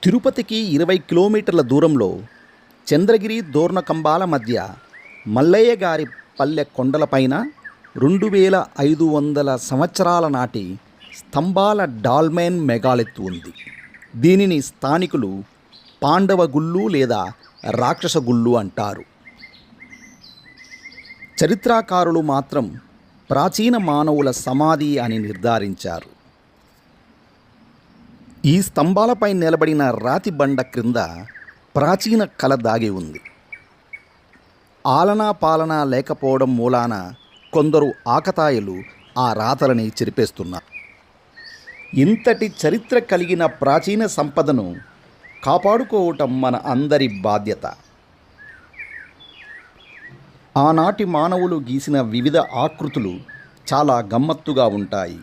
తిరుపతికి 20 కిలోమీటర్ల దూరంలో చంద్రగిరి దోర్నకంబాల మధ్య మల్లయ్య గారి పల్లె కొండలపైన 2500 సంవత్సరాల నాటి స్తంభాల డాల్మెన్ మెగాలిత్ ఉంది. దీనిని స్థానికులు పాండవ గుళ్ళు లేదా రాక్షస గుళ్ళు అంటారు. చరిత్రకారులు మాత్రం ప్రాచీన మానవుల సమాధి అని నిర్ధారించారు. ఈ స్తంభాలపై నిలబడిన రాతి బండ క్రింద ప్రాచీన కళ దాగి ఉంది. ఆలనా పాలన లేకపోవడం మూలాన కొందరు ఆకతాయిలు ఆ రాతలని చెరిపేస్తున్నారు. ఇంతటి చరిత్ర కలిగిన ప్రాచీన సంపదను కాపాడుకోవటం మన అందరి బాధ్యత. ఆనాటి మానవులు గీసిన వివిధ ఆకృతులు చాలా గమ్మత్తుగా ఉంటాయి.